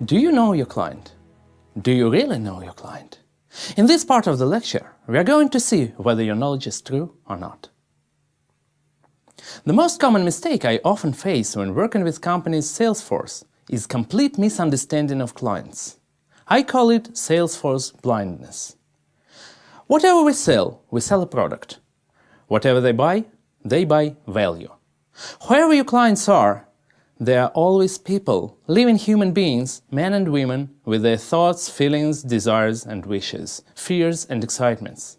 Do you know your client? Do you really know your client? In this part of the lecture, we are going to see whether your knowledge is true or not. The most common mistake I often face when working with companies' sales force is complete misunderstanding of clients. I call it Salesforce blindness. Whatever we sell a product. Whatever they buy value. Whoever your clients are, they are always people, living human beings, men and women, with their thoughts, feelings, desires and wishes, fears and excitements.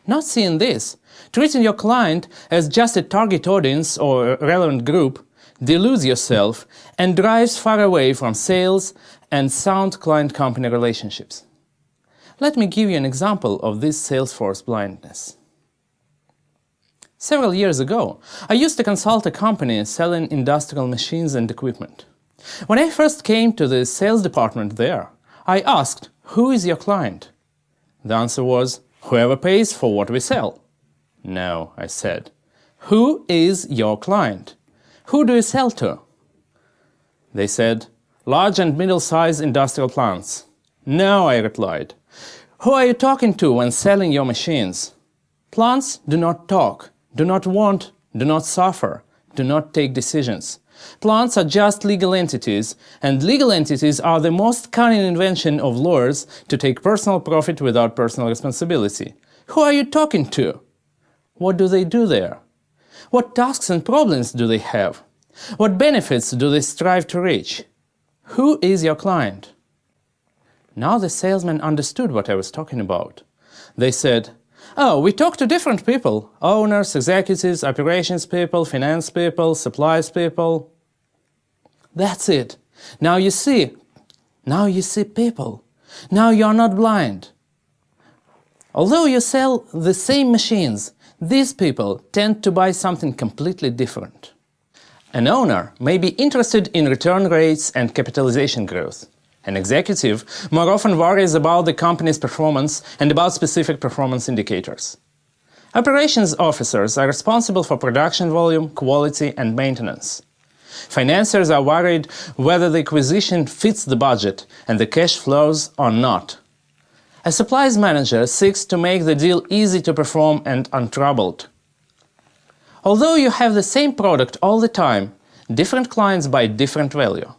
Not seeing this, treating your client as just a target audience or a relevant group, deludes yourself and drives far away from sales and sound client-company relationships. Let me give you an example of this Salesforce blindness. Several years ago, I used to consult a company selling industrial machines and equipment. When I first came to the sales department there, I asked, "Who is your client?" The answer was, "Whoever pays for what we sell." "No," I said. "Who is your client? Who do you sell to?" They said, "Large and middle-sized industrial plants." "No," I replied. "Who are you talking to when selling your machines?" Plants do not talk, do not want, do not suffer, do not take decisions. Plants are just legal entities, and legal entities are the most cunning invention of lawyers to take personal profit without personal responsibility. Who are you talking to? What do they do there? What tasks and problems do they have? What benefits do they strive to reach? Who is your client? Now the salesman understood what I was talking about. They said, "Oh, we talk to different people, owners, executives, operations people, finance people, supplies people." That's it. Now you see people. Now you are not blind. Although you sell the same machines, these people tend to buy something completely different. An owner may be interested in return rates and capitalization growth. An executive more often worries about the company's performance and about specific performance indicators. Operations officers are responsible for production volume, quality and maintenance. Financiers are worried whether the acquisition fits the budget and the cash flows or not. A supplies manager seeks to make the deal easy to perform and untroubled. Although you have the same product all the time, different clients buy different value.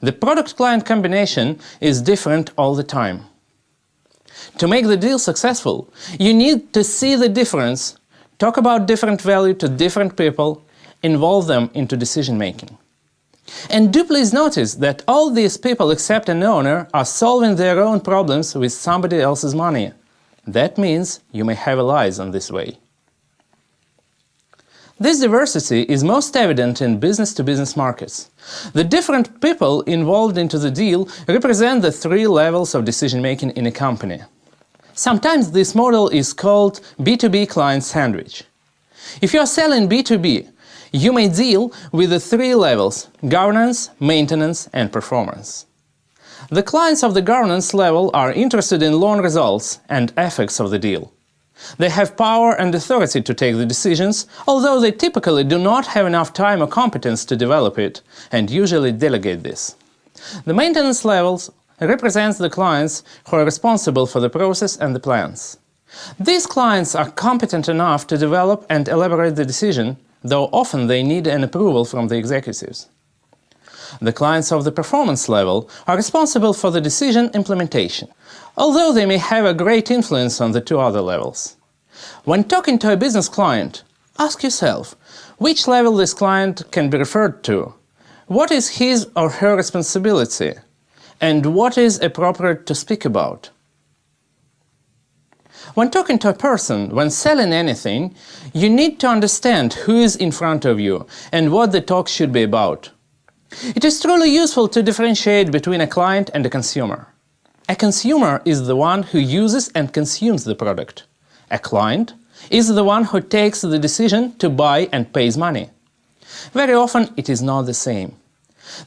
The product-client combination is different all the time. To make the deal successful, you need to see the difference, talk about different value to different people, involve them into decision-making. And do please notice that all these people except an owner are solving their own problems with somebody else's money. That means you may have allies on this way. This diversity is most evident in business-to-business markets. The different people involved into the deal represent the three levels of decision-making in a company. Sometimes this model is called B2B client sandwich. If you are selling B2B, you may deal with the three levels: governance, maintenance and performance. The clients of the governance level are interested in loan results and effects of the deal. They have power and authority to take the decisions, although they typically do not have enough time or competence to develop it, and usually delegate this. The maintenance levels represents the clients who are responsible for the process and the plans. These clients are competent enough to develop and elaborate the decision, though often they need an approval from the executives. The clients of the performance level are responsible for the decision implementation, although they may have a great influence on the two other levels. When talking to a business client, ask yourself which level this client can be referred to, what is his or her responsibility, and what is appropriate to speak about. When talking to a person, when selling anything, you need to understand who is in front of you and what the talk should be about. It is truly useful to differentiate between a client and a consumer. A consumer is the one who uses and consumes the product. A client is the one who takes the decision to buy and pays money. Very often it is not the same.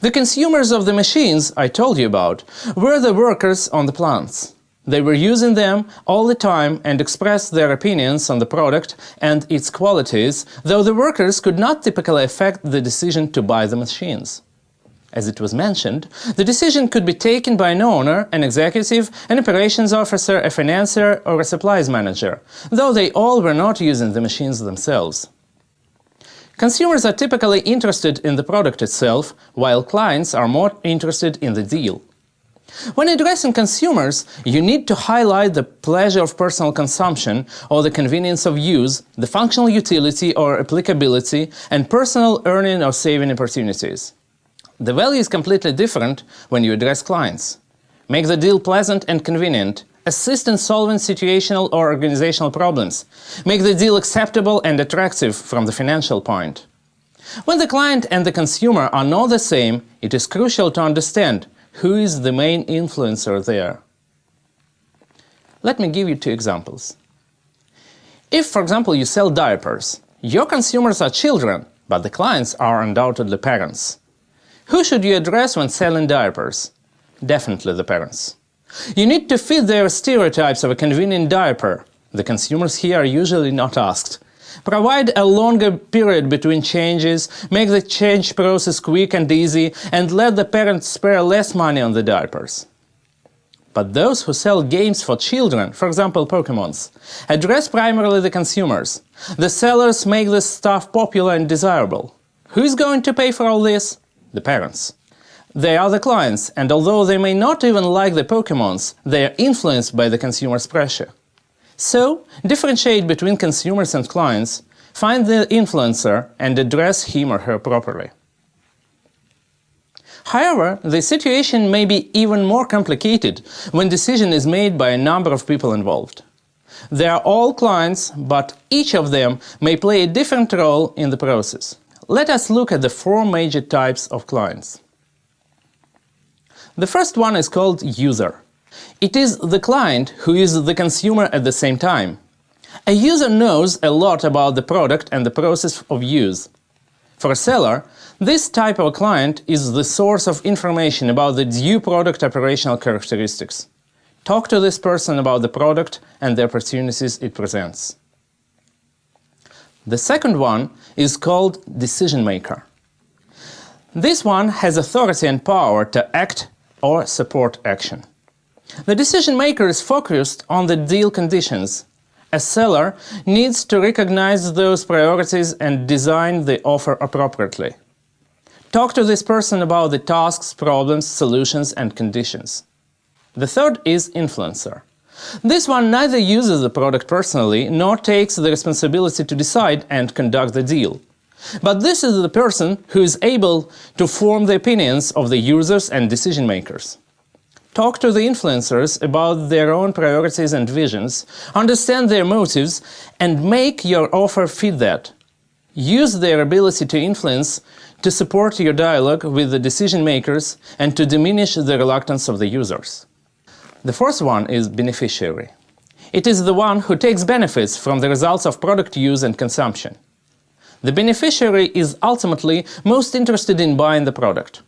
The consumers of the machines I told you about were the workers on the plants. They were using them all the time and expressed their opinions on the product and its qualities, though the workers could not typically affect the decision to buy the machines. As it was mentioned, the decision could be taken by an owner, an executive, an operations officer, a financier, or a supplies manager, though they all were not using the machines themselves. Consumers are typically interested in the product itself, while clients are more interested in the deal. When addressing consumers, you need to highlight the pleasure of personal consumption or the convenience of use, the functional utility or applicability, and personal earning or saving opportunities. The value is completely different when you address clients. Make the deal pleasant and convenient. Assist in solving situational or organizational problems. Make the deal acceptable and attractive from the financial point. When the client and the consumer are not the same, it is crucial to understand who is the main influencer there. Let me give you two examples. If, for example, you sell diapers, your consumers are children, but the clients are undoubtedly parents. Who should you address when selling diapers? Definitely the parents. You need to fit their stereotypes of a convenient diaper. The consumers here are usually not asked. Provide a longer period between changes, make the change process quick and easy, and let the parents spare less money on the diapers. But those who sell games for children, for example Pokémons, address primarily the consumers. The sellers make this stuff popular and desirable. Who is going to pay for all this? The parents. They are the clients, and although they may not even like the Pokémons, they are influenced by the consumer's pressure. So, differentiate between consumers and clients, find the influencer, and address him or her properly. However, the situation may be even more complicated when decision is made by a number of people involved. They are all clients, but each of them may play a different role in the process. Let us look at the four major types of clients. The first one is called user. It is the client who is the consumer at the same time. A user knows a lot about the product and the process of use. For a seller, this type of client is the source of information about the due product operational characteristics. Talk to this person about the product and the opportunities it presents. The second one is called decision maker. This one has authority and power to act or support action. The decision maker is focused on the deal conditions. A seller needs to recognize those priorities and design the offer appropriately. Talk to this person about the tasks, problems, solutions, and conditions. The third is influencer. This one neither uses the product personally nor takes the responsibility to decide and conduct the deal. But this is the person who is able to form the opinions of the users and decision makers. Talk to the influencers about their own priorities and visions, understand their motives, and make your offer fit that. Use their ability to influence to support your dialogue with the decision makers and to diminish the reluctance of the users. The fourth one is beneficiary. It is the one who takes benefits from the results of product use and consumption. The beneficiary is ultimately most interested in buying the product.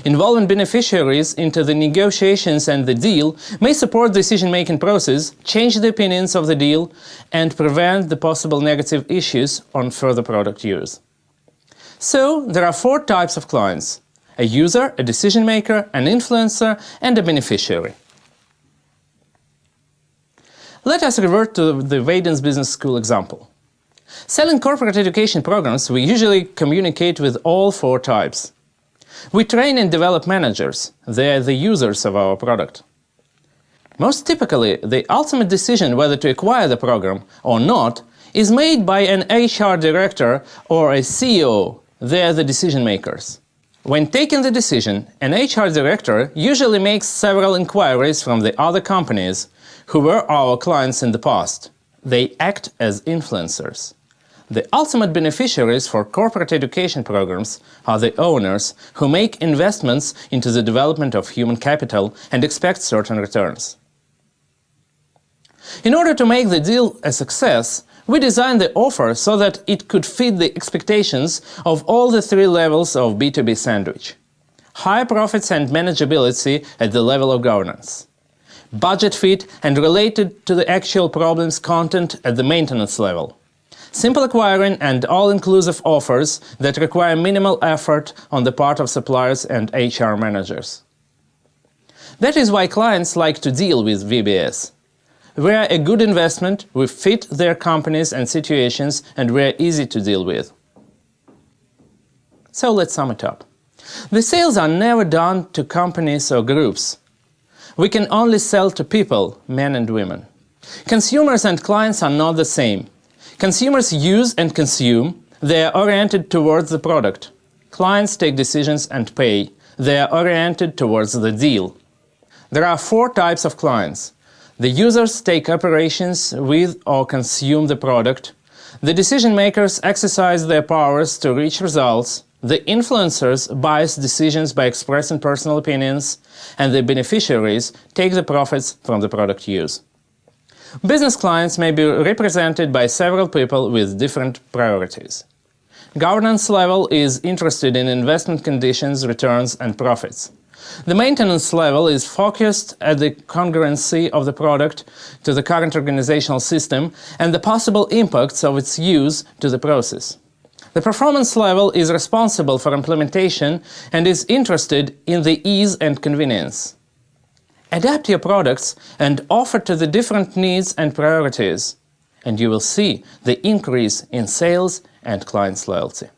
Involving beneficiaries into the negotiations and the deal may support the decision-making process, change the opinions of the deal, and prevent the possible negative issues on further product use. So, there are four types of clients: a user, a decision-maker, an influencer, and a beneficiary. Let us revert to the Vaden's Business School example. Selling corporate education programs, we usually communicate with all four types. We train and develop managers. They are the users of our product. Most typically, the ultimate decision whether to acquire the program or not is made by an HR director or a CEO. They are the decision makers. When taking the decision, an HR director usually makes several inquiries from the other companies who were our clients in the past. They act as influencers. The ultimate beneficiaries for corporate education programs are the owners who make investments into the development of human capital and expect certain returns. In order to make the deal a success, we designed the offer so that it could fit the expectations of all the three levels of B2B sandwich: high profits and manageability at the level of governance, budget fit and related to the actual problem's content at the maintenance level, simple acquiring and all-inclusive offers that require minimal effort on the part of suppliers and HR managers. That is why clients like to deal with VBS. We are a good investment, we fit their companies and situations, and we are easy to deal with. So let's sum it up. The sales are never done to companies or groups. We can only sell to people, men and women. Consumers and clients are not the same. Consumers use and consume. They are oriented towards the product. Clients take decisions and pay. They are oriented towards the deal. There are 4 types of clients. The users take operations with or consume the product. The decision makers exercise their powers to reach results. The influencers bias decisions by expressing personal opinions. And the beneficiaries take the profits from the product use. Business clients may be represented by several people with different priorities. Governance level is interested in investment conditions, returns and profits. The maintenance level is focused at the congruency of the product to the current organizational system and the possible impacts of its use to the process. The performance level is responsible for implementation and is interested in the ease and convenience. Adapt your products and offer to the different needs and priorities, and you will see the increase in sales and clients' loyalty.